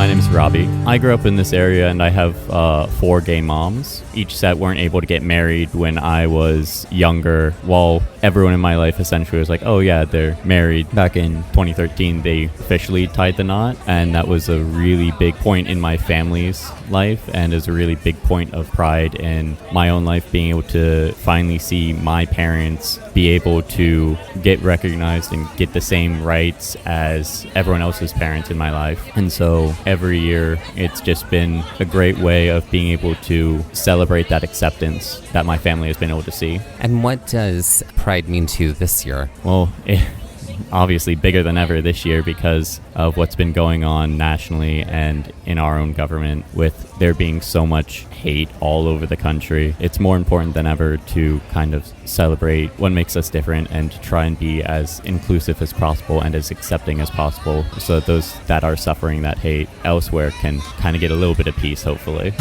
My name is Robbie. I grew up in this area and I have 4 gay moms, each that weren't able to get married when I was younger, while everyone in my life essentially was like, oh yeah, they're married. Back in 2013, they officially tied the knot, and that was a really big point in my family's life and is a really big point of pride in my own life, being able to finally see my parents be able to get recognized and get the same rights as everyone else's parents in my life. And so every year it's just been a great way of being able to celebrate that acceptance that my family has been able to see. And what does Pride mean to you this year? Well, obviously bigger than ever this year because of what's been going on nationally and in our own government, with there being so much hate all over the country. It's more important than ever to kind of celebrate what makes us different and to try and be as inclusive as possible and as accepting as possible, so that those that are suffering that hate elsewhere can kind of get a little bit of peace, hopefully.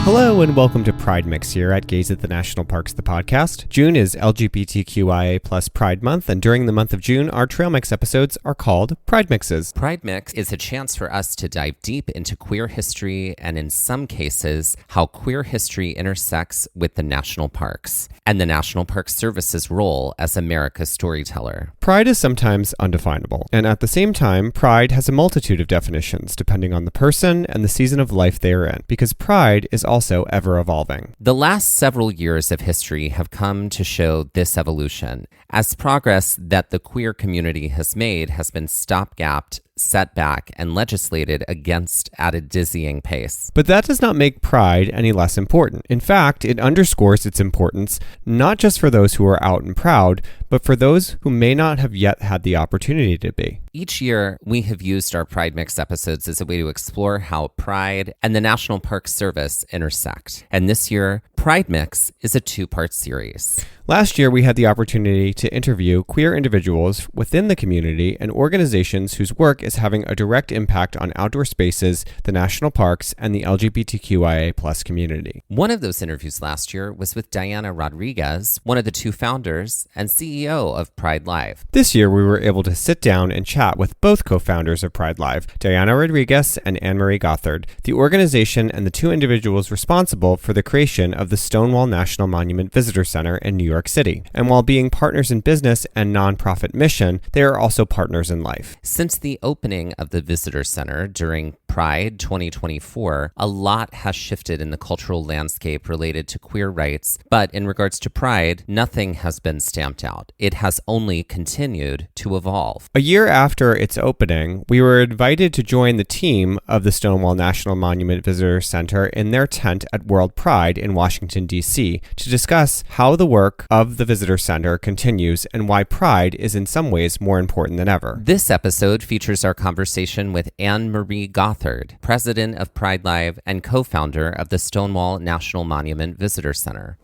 Hello and welcome to Pride Mix here at Gaze at the National Parks, the podcast. June is LGBTQIA plus Pride Month, and during the month of June, our Trail Mix episodes are called Pride Mixes. Pride Mix is a chance for us to dive deep into queer history and, in some cases, how queer history intersects with the national parks and the National Park Service's role as America's storyteller. Pride is sometimes undefinable, and at the same time, pride has a multitude of definitions depending on the person and the season of life they are in, because pride is also ever evolving. The last several years of history have come to show this evolution, as progress that the queer community has made has been stopgapped, set back, and legislated against at a dizzying pace. But that does not make pride any less important. In fact, it underscores its importance not just for those who are out and proud, but for those who may not have yet had the opportunity to be. Each year, we have used our Pride Mix episodes as a way to explore how Pride and the National Park Service intersect. And this year, Pride Mix is a 2-part series. Last year, we had the opportunity to interview queer individuals within the community and organizations whose work is having a direct impact on outdoor spaces, the national parks, and the LGBTQIA+ community. One of those interviews last year was with Diana Rodriguez, one of the 2 founders and CEO of Pride Live. This year, we were able to sit down and chat with both co-founders of Pride Live, Diana Rodriguez and Ann Marie Gothard, the organization and the 2 individuals responsible for the creation of the Stonewall National Monument Visitor Center in New York City. And while being partners in business and nonprofit mission, they are also partners in life. Since the opening of the Visitor Center during Pride 2024, a lot has shifted in the cultural landscape related to queer rights, but in regards to Pride, nothing has been stamped out. It has only continued to evolve. A year after its opening, we were invited to join the team of the Stonewall National Monument Visitor Center in their tent at World Pride in Washington, D.C. to discuss how the work of the Visitor Center continues and why Pride is in some ways more important than ever. This episode features our conversation with Ann Marie Gothard, president of Pride Live and co-founder of the Stonewall National Monument Visitor Center.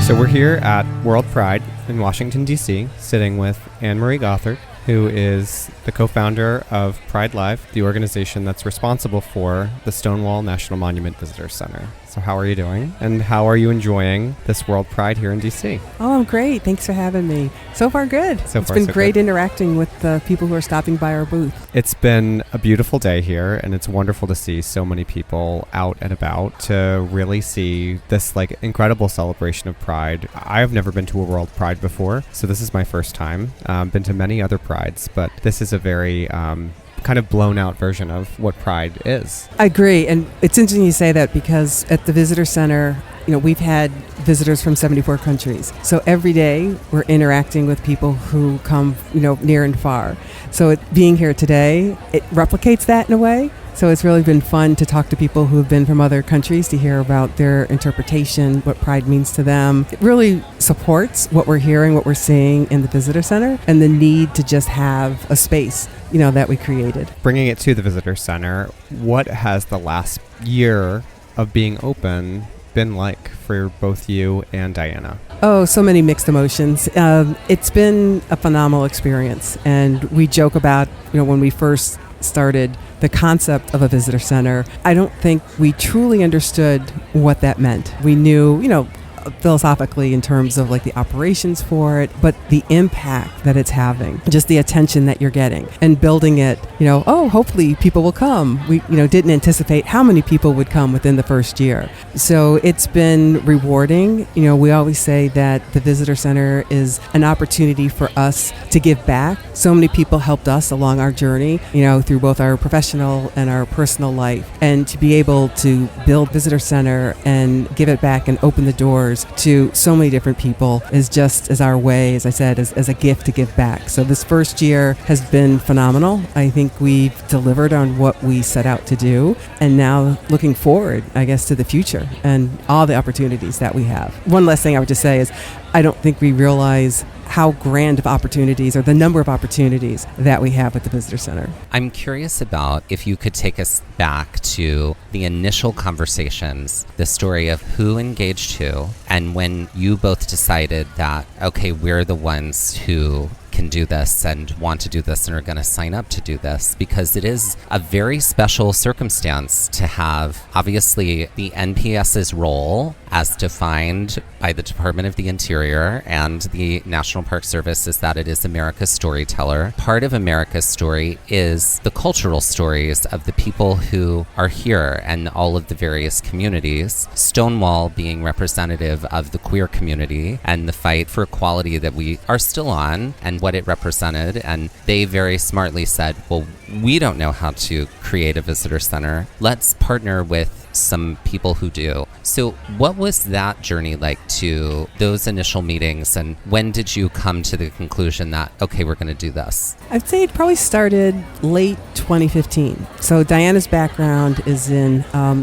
So we're here at World Pride in Washington, D.C., sitting with Ann Marie Gothard, who is the co-founder of Pride Live, the organization that's responsible for the Stonewall National Monument Visitor Center. So how are you doing? And how are you enjoying this World Pride here in D.C.? Oh, I'm great. Thanks for having me. So far, good. It's been great interacting with the people who are stopping by our booth. It's been a beautiful day here, and it's wonderful to see so many people out and about to really see this incredible celebration of Pride. I've never been to a World Pride before, so this is my first time. Been to many other Prides, but this is a very kind of blown out version of what Pride is. I agree. And it's interesting you say that because at the Visitor Center, we've had visitors from 74 countries. So every day we're interacting with people who come, near and far. So being here today, it replicates that in a way. So it's really been fun to talk to people who have been from other countries to hear about their interpretation, what Pride means to them. It really supports what we're hearing, what we're seeing in the Visitor Center, and the need to just have a space, that we created. Bringing it to the Visitor Center, what has the last year of being open been like for both you and Diana? Oh, so many mixed emotions. It's been a phenomenal experience. And we joke about, when we first started the concept of a visitor center, I don't think we truly understood what that meant. We knew, philosophically in terms of like the operations for it, but the impact that it's having, just the attention that you're getting and building it, hopefully people will come. We, didn't anticipate how many people would come within the first year. So it's been rewarding. We always say that the Visitor Center is an opportunity for us to give back. So many people helped us along our journey, through both our professional and our personal life. And to be able to build Visitor Center and give it back and open the doors to so many different people is just as our way, as I said, as a gift to give back. So this first year has been phenomenal. I think we've delivered on what we set out to do. And now looking forward, I guess, to the future and all the opportunities that we have. One last thing I would just say is I don't think we realize how grand of opportunities or the number of opportunities that we have at the Visitor Center. I'm curious about if you could take us back to the initial conversations, the story of who engaged who, and when you both decided that, okay, we're the ones who can do this and want to do this and are going to sign up to do this, because it is a very special circumstance to have, obviously, the NPS's role as defined by the Department of the Interior and the National Park Service is that it is America's storyteller. Part of America's story is the cultural stories of the people who are here and all of the various communities, Stonewall being representative of the queer community and the fight for equality that we are still on and what it represented. And they very smartly said, well, we don't know how to create a visitor center. Let's partner with some people who do. So what was that journey like to those initial meetings, and when did you come to the conclusion that, okay, we're going to do this? I'd say it probably started late 2015. So Diana's background is in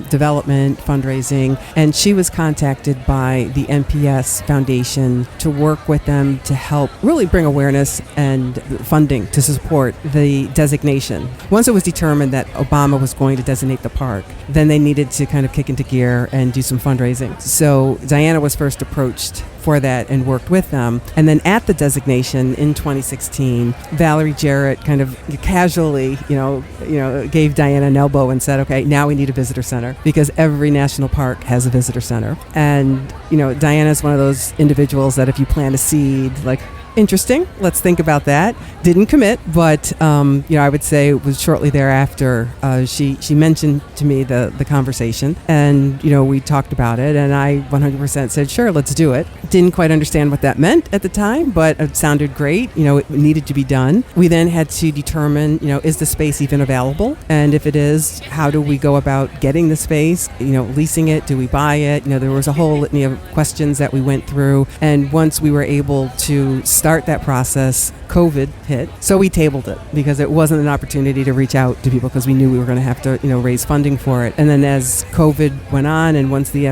development, fundraising, and she was contacted by the NPS Foundation to work with them to help really bring awareness and funding to support the designation. Once it was determined that Obama was going to designate the park, then they needed to kind of kick into gear and do some fundraising. So Diana was first approached for that and worked with them. And then at the designation in 2016, Valerie Jarrett kind of casually, gave Diana an elbow and said, okay, now we need a visitor center because every national park has a visitor center. And, Diana's one of those individuals that if you plant a seed, like, interesting, let's think about that. Didn't commit, but I would say it was shortly thereafter she mentioned to me the conversation, and we talked about it, and I 100% said sure, let's do it. Didn't quite understand what that meant at the time, but it sounded great. It needed to be done. We then had to determine, is the space even available, and if it is, how do we go about getting the space? Leasing it? Do we buy it? There was a whole litany of questions that we went through, and once we were able to start that process, COVID hit. So we tabled it because it wasn't an opportunity to reach out to people because we knew we were going to have to, raise funding for it. And then as COVID went on, and once the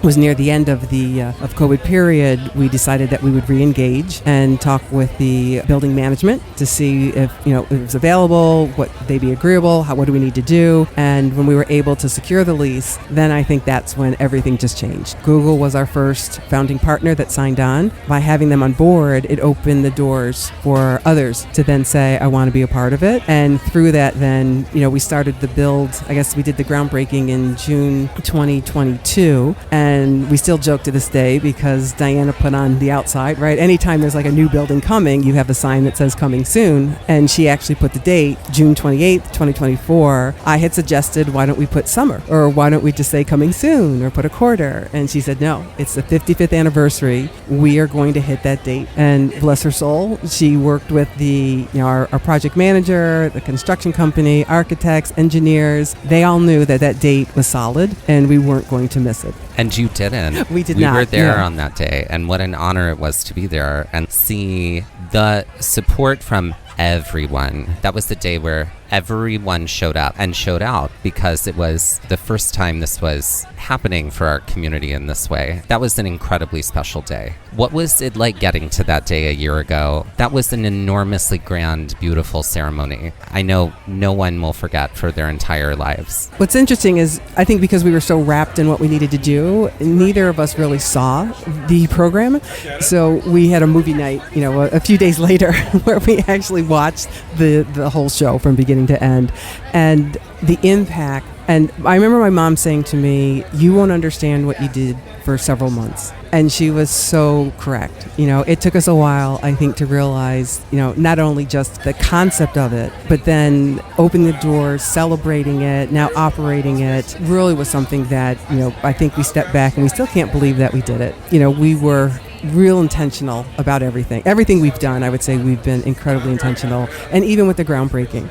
was near the end of the of COVID period, we decided that we would re-engage and talk with the building management to see if it was available, what they'd be agreeable, what do we need to do. And when we were able to secure the lease, then I think that's when everything just changed. Google was our first founding partner that signed on. By having them on board, it opened the doors for others to then say, I want to be a part of it. And through that, then, we started the build. I guess we did the groundbreaking in June 2022. And we still joke to this day because Diana put on the outside, right? Anytime there's like a new building coming, you have a sign that says coming soon. And she actually put the date, June 28th, 2024. I had suggested, why don't we put summer? Or why don't we just say coming soon or put a quarter? And she said, no, it's the 55th anniversary. We are going to hit that date. And bless her soul, she worked with our project manager, the construction company, architects, engineers. They all knew that date was solid and we weren't going to miss it. And you didn't. We did not. We were there on that day, and what an honor it was to be there and see the support from everyone. That was the day where everyone showed up and showed out because it was the first time this was happening for our community in this way. That was an incredibly special day. What was it like getting to that day a year ago? That was an enormously grand, beautiful ceremony. I know no one will forget for their entire lives. What's interesting is, I think because we were so wrapped in what we needed to do, neither of us really saw the program. So we had a movie night, a few days later where we actually watched the whole show from beginning to end. And the impact And I remember my mom saying to me, you won't understand what you did for several months. And she was so correct. It took us a while, I think, to realize, not only just the concept of it, but then opening the doors, celebrating it, now operating it, really was something that, I think we stepped back and we still can't believe that we did it. We were real intentional about everything. Everything we've done, I would say we've been incredibly intentional. And even with the groundbreaking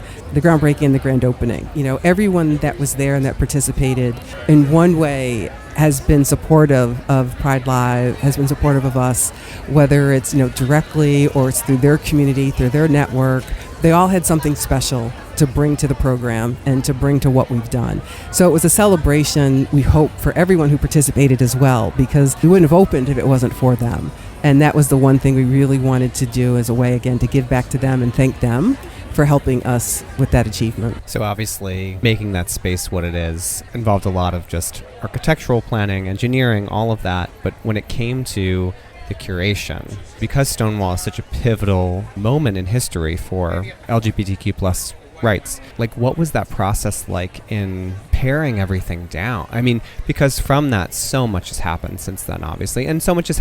and the grand opening, everyone that was there and that participated in one way has been supportive of Pride Live, has been supportive of us, whether it's, directly or it's through their community, through their network. They all had something special to bring to the program and to bring to what we've done. So it was a celebration, we hope, for everyone who participated as well, because we wouldn't have opened if it wasn't for them. And that was the one thing we really wanted to do as a way, again, to give back to them and thank them for helping us with that achievement. So obviously making that space what it is involved a lot of just architectural planning, engineering, all of that. But when it came to the curation, because Stonewall is such a pivotal moment in history for LGBTQ plus rights, what was that process like in paring everything down? I mean, because from that, so much has happened since then, obviously, and so much was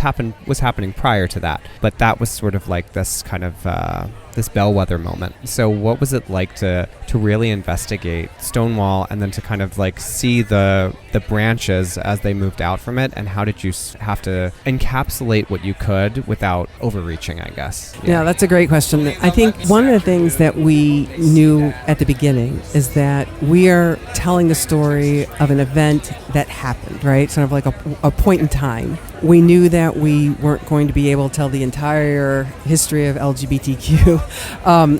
happening prior to that. But that was sort of like this kind of this bellwether moment. So what was it like to really investigate Stonewall and then to kind of see the branches as they moved out from it, and how did you have to encapsulate what you could without overreaching, I guess? Yeah, that's a great question. I think one of the things that we knew at the beginning is that we are telling the story of an event that happened, right? Sort of like a point in time. We knew that we weren't going to be able to tell the entire history of LGBTQ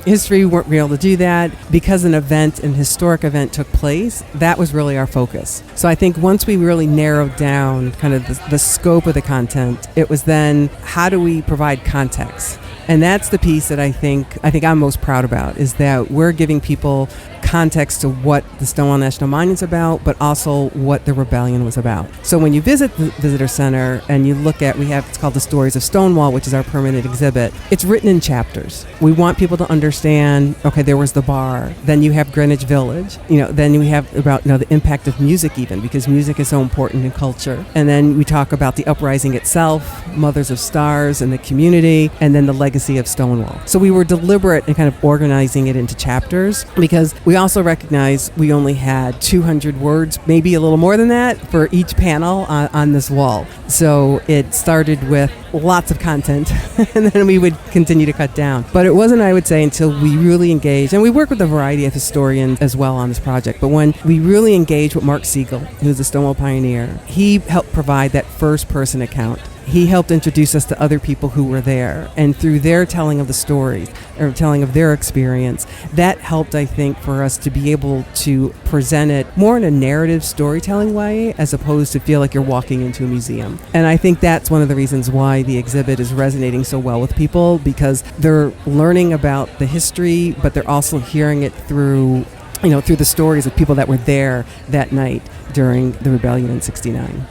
history. We weren't able to do that because an historic event took place. That was really our focus. So I think once we really narrowed down kind of the scope of the content, it was then how do we provide context? And that's the piece that I think I'm most proud about, is that we're giving people context to what the Stonewall National Monument's about, but also what the rebellion was about. So when you visit the visitor center and you look at, it's called The Stories of Stonewall, which is our permanent exhibit. It's written in chapters. We want people to understand, okay, there was the bar, then you have Greenwich Village, then we have about, the impact of music even, because music is so important in culture. And then we talk about the uprising itself, Mothers of Stars and the community, and then the legacy of Stonewall. So we were deliberate in kind of organizing it into chapters, because we also recognize we only had 200 words, maybe a little more than that, for each panel on this wall. So it started with lots of content, and then we would continue to cut down. But it wasn't, I would say, until we really engaged, and we work with a variety of historians as well on this project, but when we really engaged with Mark Siegel, who's a Stonewall pioneer, he helped provide that first-person account. He helped introduce us to other people who were there, and through their telling of the stories, or telling of their experience, that helped, I think, for us to be able to present it more in a narrative storytelling way, as opposed to feel like you're walking into a museum. And I think that's one of the reasons why the exhibit is resonating so well with people, because they're learning about the history, but they're also hearing it through the stories of people that were there that night during the rebellion in '69.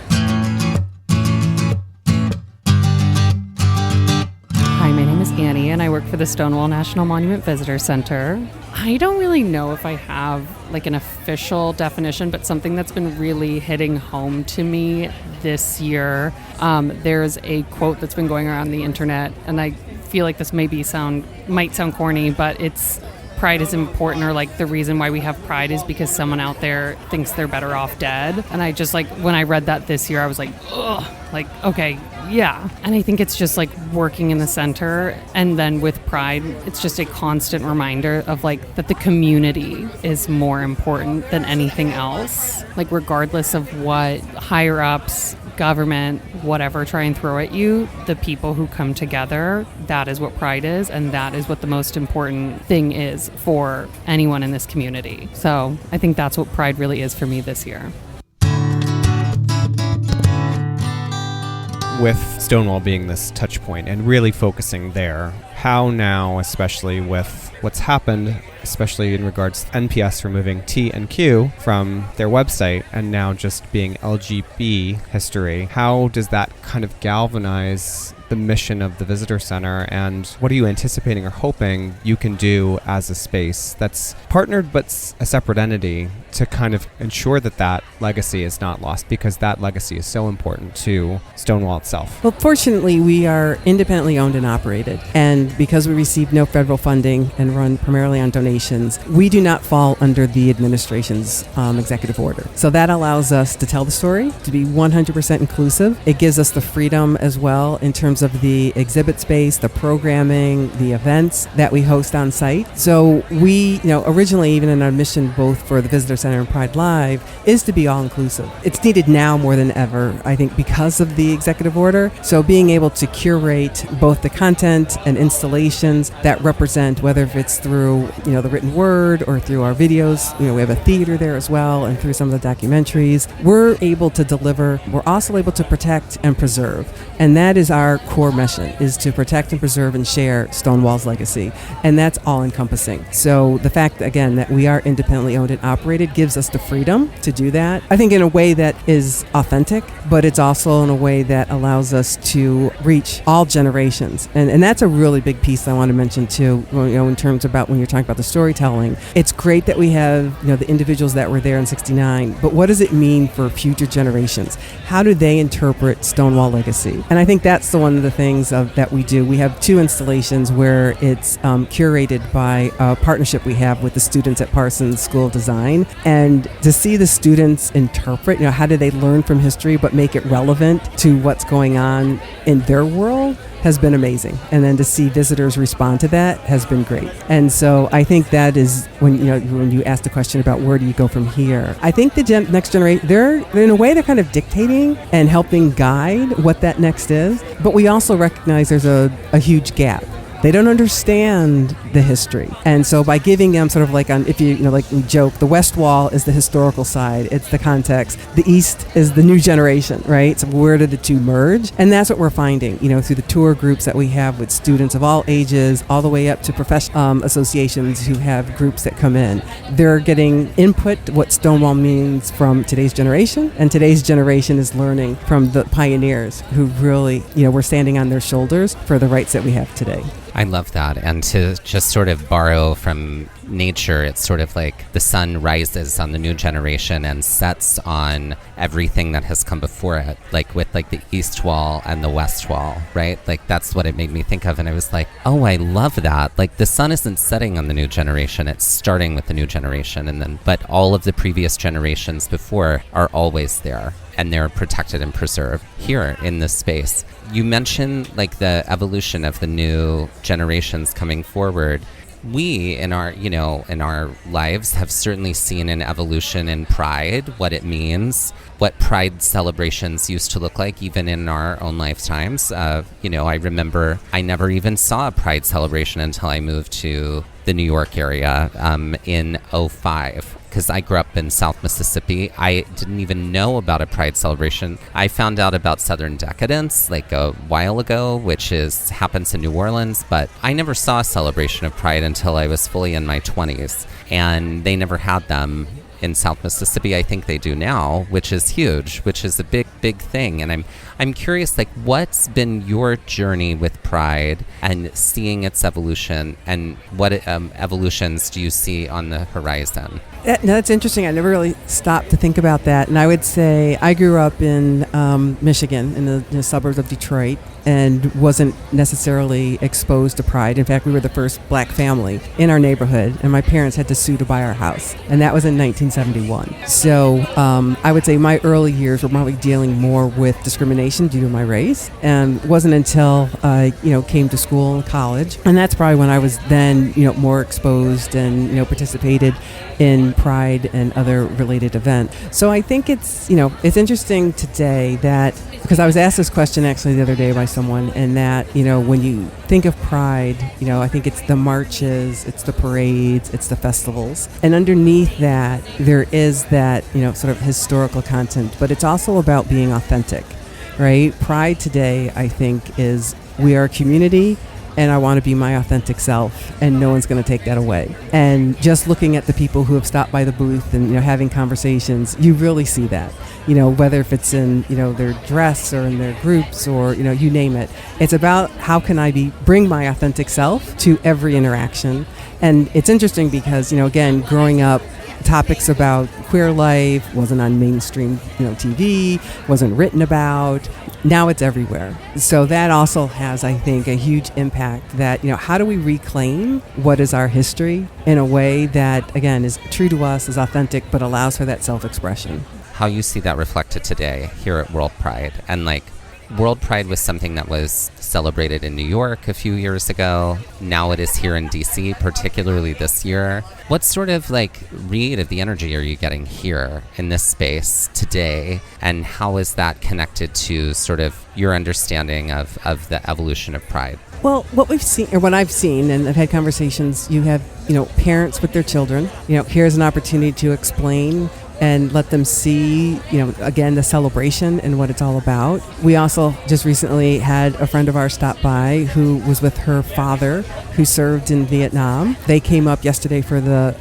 Annie, and I work for the Stonewall National Monument Visitor Center. I don't really know if I have an official definition, but something that's been really hitting home to me this year. There's a quote that's been going around the internet, and I feel like this might sound corny, but it's pride is important, or the reason why we have pride is because someone out there thinks they're better off dead. And I just when I read that this year, I was ugh, okay, yeah. And I think it's just working in the center, and then with pride, it's just a constant reminder of that the community is more important than anything else. Regardless of what higher ups, government, whatever, try and throw at you, the people who come together, that is what pride is, and that is what the most important thing is for anyone in this community. So I think that's what pride really is for me this year. With Stonewall being this touch point and really focusing there, how now, especially with what's happened, especially in regards to NPS removing T and Q from their website and now just being LGB history, how does that kind of galvanize the mission of the visitor center, and what are you anticipating or hoping you can do as a space that's partnered but a separate entity to kind of ensure that that legacy is not lost, because that legacy is so important to Stonewall itself? Well, fortunately, we are independently owned and operated, and because we receive no federal funding and run primarily on donations, we do not fall under the administration's executive order. So that allows us to tell the story, to be 100% inclusive. It gives us the freedom as well in terms of the exhibit space, the programming, the events that we host on site. So we, originally, even in our mission, both for the Visitor Center and Pride Live, is to be all inclusive. It's needed now more than ever, I think, because of the executive order. So being able to curate both the content and installations that represent, whether if it's through, the written word or through our videos, we have a theater there as well, and through some of the documentaries, we're able to deliver. We're also able to protect and preserve. And that is our core mission, is to protect and preserve and share Stonewall's legacy. And that's all encompassing. So the fact, again, that we are independently owned and operated gives us the freedom to do that, I think, in a way that is authentic, but it's also in a way that allows us to reach all generations. And that's a really big piece I want to mention too, in terms about when you're talking about the storytelling. It's great that we have, the individuals that were there in 69, but what does it mean for future generations? How do they interpret Stonewall legacy? And I think that's one of the things that we do. We have 2 installations where it's curated by a partnership we have with the students at Parsons School of Design. And to see the students interpret, how do they learn from history but make it relevant to what's going on in their world has been amazing. And then to see visitors respond to that has been great. And so I think that is when you ask the question about where do you go from here, I think the next generation, they're in a way, they're kind of dictating and helping guide what that next is. But we also recognize there's a huge gap. They don't understand the history. And so by giving them sort of like, if you, like we joke, the West Wall is the historical side, it's the context. The East is the new generation, right? So where do the two merge? And that's what we're finding, through the tour groups that we have with students of all ages, all the way up to professional associations who have groups that come in. They're getting input, what Stonewall means from today's generation, and today's generation is learning from the pioneers who really, we're standing on their shoulders for the rights that we have today. I love that. And to just sort of borrow from nature, it's sort of like the sun rises on the new generation and sets on everything that has come before it, like with like the East Wall and the West Wall, right? Like that's what it made me think of. And I was like, oh, I love that. Like the sun isn't setting on the new generation, it's starting with the new generation. And then, but all of the previous generations before are always there, and they're protected and preserved here in this space. You mentioned like the evolution of the new generations coming forward. We in our, in our lives have certainly seen an evolution in Pride, what it means, what Pride celebrations used to look like even in our own lifetimes. I remember I never even saw a Pride celebration until I moved to the New York area in 2005. Because I grew up in South Mississippi. I didn't even know about a Pride celebration. I found out about Southern Decadence like a while ago, which happens in New Orleans, but I never saw a celebration of Pride until I was fully in my 20s. And they never had them in South Mississippi. I think they do now, which is huge, which is a big, big thing. And I'm curious, like, what's been your journey with Pride and seeing its evolution, and what evolutions do you see on the horizon? That's interesting. I never really stopped to think about that. And I would say I grew up in Michigan, in the suburbs of Detroit, and wasn't necessarily exposed to Pride. In fact, we were the first black family in our neighborhood, and my parents had to sue to buy our house. And that was in 1971. So I would say my early years were probably dealing more with discrimination due to my race. And it wasn't until I, came to school and college. And that's probably when I was then, more exposed and, participated in Pride and other related events. So I think it's interesting today that, because I was asked this question actually the other day by someone, and that, when you think of Pride, I think it's the marches, it's the parades, it's the festivals. And underneath that, there is that, sort of historical content, but it's also about being authentic, right? Pride today, I think, is we are a community and I want to be my authentic self, and no one's going to take that away. And just looking at the people who have stopped by the booth and having conversations, you really see that. Whether if it's in their dress or in their groups or you name it. It's about how can I bring my authentic self to every interaction. And it's interesting because again, growing up, topics about queer life wasn't on mainstream TV, wasn't written about. Now it's everywhere. So that also has, I think, a huge impact that, how do we reclaim what is our history in a way that, again, is true to us, is authentic, but allows for that self-expression. How you see that reflected today here at World Pride. And World Pride was something that was celebrated in New York a few years ago. Now it is here in D.C., particularly this year. What sort of read of the energy are you getting here in this space today? And how is that connected to sort of your understanding of the evolution of Pride? Well, what we've seen, or what I've seen, and I've had conversations, you have, parents with their children. Here's an opportunity to explain and let them see, again, the celebration and what it's all about. We also just recently had a friend of ours stop by who was with her father who served in Vietnam. They came up yesterday for the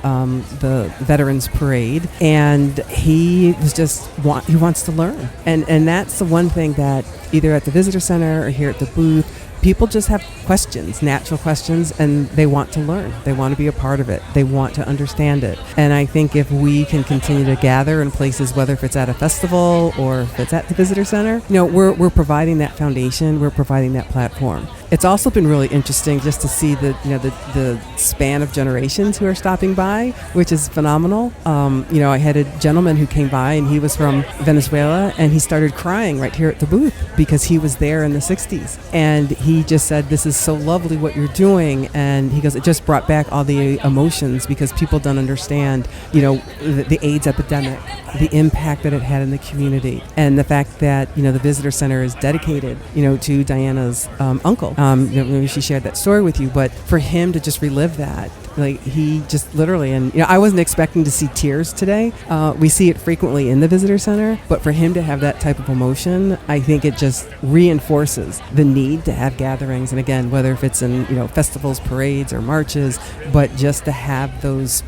Veterans Parade, and he was he wants to learn. And that's the one thing that either at the Visitor Center or here at the booth, people just have questions, natural questions, and they want to learn. They want to be a part of it. They want to understand it. And I think if we can continue to gather in places, whether if it's at a festival or if it's at the Visitor Center, we're providing that foundation. We're providing that platform. It's also been really interesting just to see the span of generations who are stopping by, which is phenomenal. I had a gentleman who came by, and he was from Venezuela, and he started crying right here at the booth because he was there in the 60s. And he just said, "This is so lovely what you're doing." And he goes, "It just brought back all the emotions because people don't understand, the AIDS epidemic, the impact that it had in the community, and the fact that, the Visitor Center is dedicated, to Diana's uncle. Maybe she shared that story with you, but for him to just relive that, he just literally, and I wasn't expecting to see tears today. We see it frequently in the Visitor Center, but for him to have that type of emotion, I think it just reinforces the need to have gatherings. And again, whether if it's in festivals, parades, or marches, but just to have those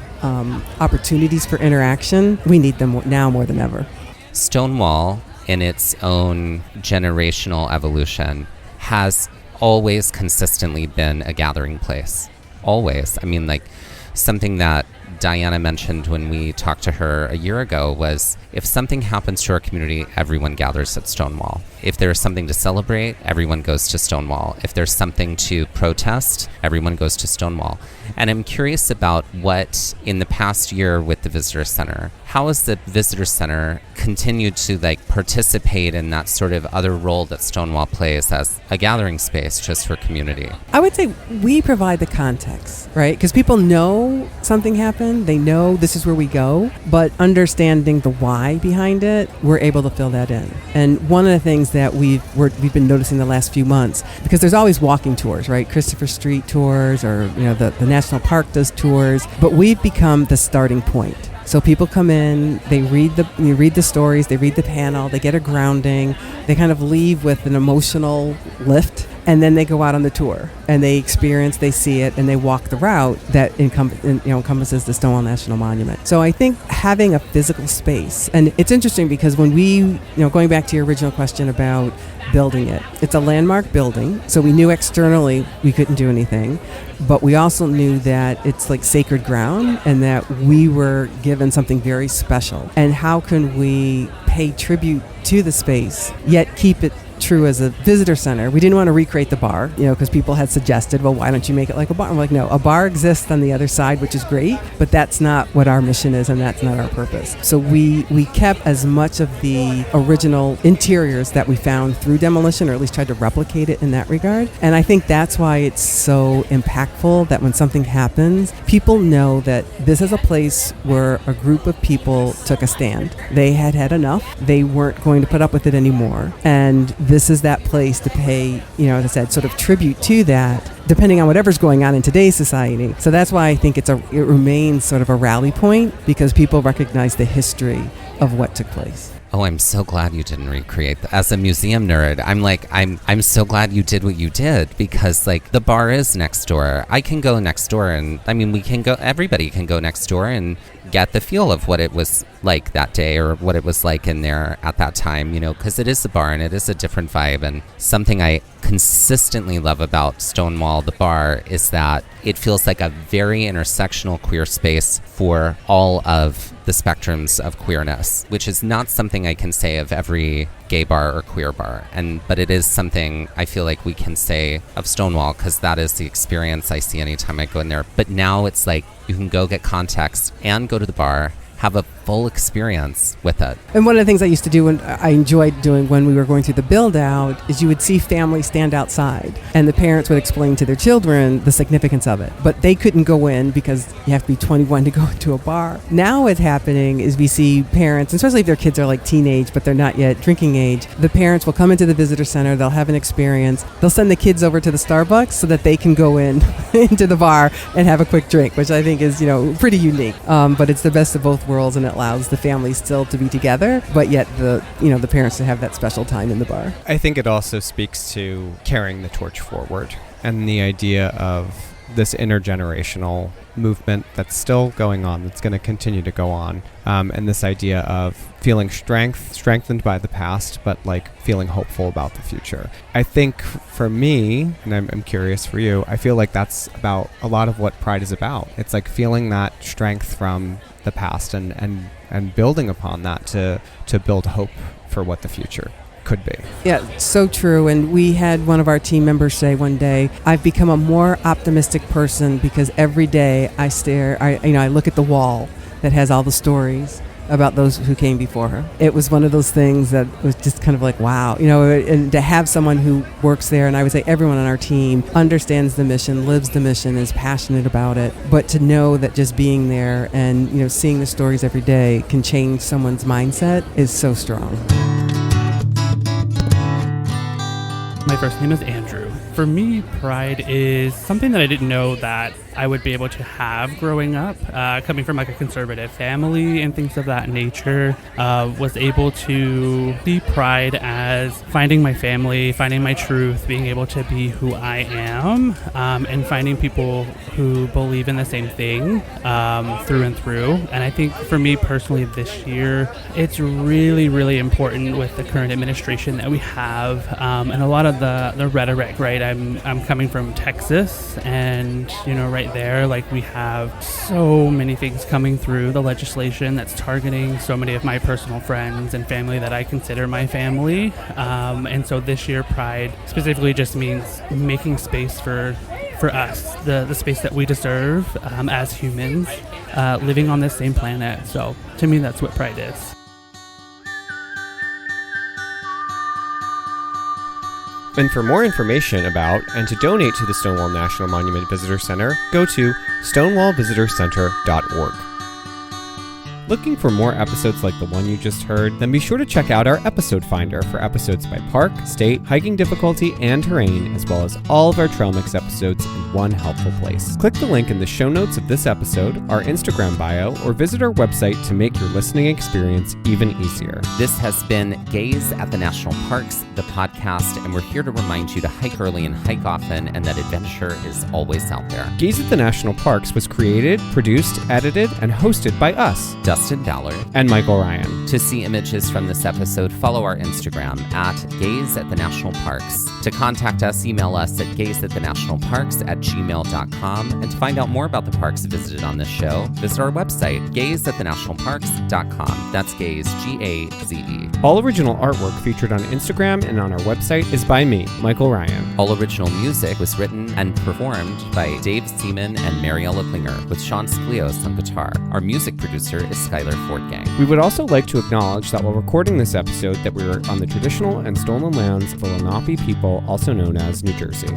opportunities for interaction, we need them now more than ever. Stonewall, in its own generational evolution, has always consistently been a gathering place. Always. I mean, something that Diana mentioned when we talked to her a year ago was, if something happens to our community, everyone gathers at Stonewall. If there's something to celebrate, everyone goes to Stonewall. If there's something to protest, everyone goes to Stonewall. And I'm curious about what, in the past year with the Visitor Center, how has the Visitor Center continued to participate in that sort of other role that Stonewall plays as a gathering space just for community? I would say we provide the context, right? Because people know something happened, they know this is where we go, but understanding the why behind it, we're able to fill that in. And one of the things that we've been noticing the last few months, because there's always walking tours, right? Christopher Street tours, or the National Park does tours, but we've become the starting point. So people come in, they read the stories, they read the panel, they get a grounding, they kind of leave with an emotional lift, and then they go out on the tour and they experience, they see it, and they walk the route that encompasses the Stonewall National Monument. So I think having a physical space, and it's interesting because when we, going back to your original question about building it, it's a landmark building, so we knew externally we couldn't do anything, but we also knew that it's sacred ground and that we were given something very special. And how can we pay tribute to the space, yet keep it true as a visitor center? We didn't want to recreate the bar, because people had suggested, well, why don't you make it like a bar? I'm like, no, a bar exists on the other side, which is great, but that's not what our mission is, and that's not our purpose. So we kept as much of the original interiors that we found through demolition, or at least tried to replicate it in that regard. And I think that's why it's so impactful that when something happens, people know that this is a place where a group of people took a stand. They had had enough. They weren't going to put up with it anymore. And this is that place to pay, as I said, sort of tribute to that, depending on whatever's going on in today's society. So that's why I think it remains sort of a rally point, because people recognize the history of what took place. Oh, I'm so glad you didn't recreate that. As a museum nerd, I'm so glad you did what you did, because like the bar is next door. I can go next door, and I mean, everybody can go next door and get the feel of what it was like that day, or what it was like in there at that time, because it is a bar and it is a different vibe. And something I consistently love about Stonewall, the bar, is that it feels like a very intersectional queer space for all of the spectrums of queerness, which is not something I can say of every gay bar or queer bar. But it is something I feel like we can say of Stonewall, because that is the experience I see anytime I go in there. But now it's like you can go get context and go to the bar, have a full experience with it. And one of the things I used to do, and I enjoyed doing when we were going through the build out, is you would see families stand outside and the parents would explain to their children the significance of it. But they couldn't go in because you have to be 21 to go into a bar. Now what's happening is we see parents, especially if their kids are like teenage but they're not yet drinking age, the parents will come into the visitor center, they'll have an experience, they'll send the kids over to the Starbucks so that they can go in into the bar and have a quick drink, which I think is, pretty unique. But it's the best of both worlds, and it allows the family still to be together, but yet the parents to have that special time in the bar. I think it also speaks to carrying the torch forward and the idea of this intergenerational movement that's still going on, that's going to continue to go on, and this idea of feeling strengthened by the past, but like feeling hopeful about the future. I think for me, and I'm curious for you, I feel like that's about a lot of what Pride is about. It's like feeling that strength from the past and building upon that to build hope for what the future could be. Yeah, so true. And we had one of our team members say one day, I've become a more optimistic person because every day I look at the wall that has all the stories about those who came before her. It was one of those things that was just kind of like, wow, and to have someone who works there, and I would say everyone on our team understands the mission, lives the mission, is passionate about it, but to know that just being there and, seeing the stories every day can change someone's mindset is so strong. My first name is Andrew. For me, Pride is something that I didn't know that I would be able to have growing up, coming from like a conservative family and things of that nature. Was able to see Pride as finding my family, finding my truth, being able to be who I am, and finding people who believe in the same thing through and through. And I think for me personally this year, it's really, really important with the current administration that we have, and a lot of the rhetoric, right? I'm coming from Texas, and right there, like, we have so many things coming through the legislation that's targeting so many of my personal friends and family that I consider my family, and so this year Pride specifically just means making space for us, the space that we deserve as humans, living on this same planet. So to me, that's what Pride is. And for more information about and to donate to the Stonewall National Monument Visitor Center, go to stonewallvisitorcenter.org. Looking for more episodes like the one you just heard? Then be sure to check out our episode finder for episodes by park, state, hiking difficulty, and terrain, as well as all of our Trail Mix episodes in one helpful place. Click the link in the show notes of this episode, our Instagram bio, or visit our website to make your listening experience even easier. This has been Gaze at the National Parks, the podcast, and we're here to remind you to hike early and hike often, and that adventure is always out there. Gaze at the National Parks was created, produced, edited, and hosted by us, Dustin Ballard and Michael Ryan. To see images from this episode, follow our Instagram at Gaze at the National Parks. To contact us, email us at gazeatthenationalparks@gmail.com. And to find out more about the parks visited on this show, visit our website, gazeatthenationalparks.com. That's Gaze, G-A-Z-E. All original artwork featured on Instagram and on our website is by me, Michael Ryan. All original music was written and performed by Dave Seaman and Mariella Klinger, with Sean Sklios on guitar. Our music producer is Skylar Fortgang. We would also like to acknowledge that while recording this episode, that we were on the traditional and stolen lands of the Lenape people, also known as New Jersey.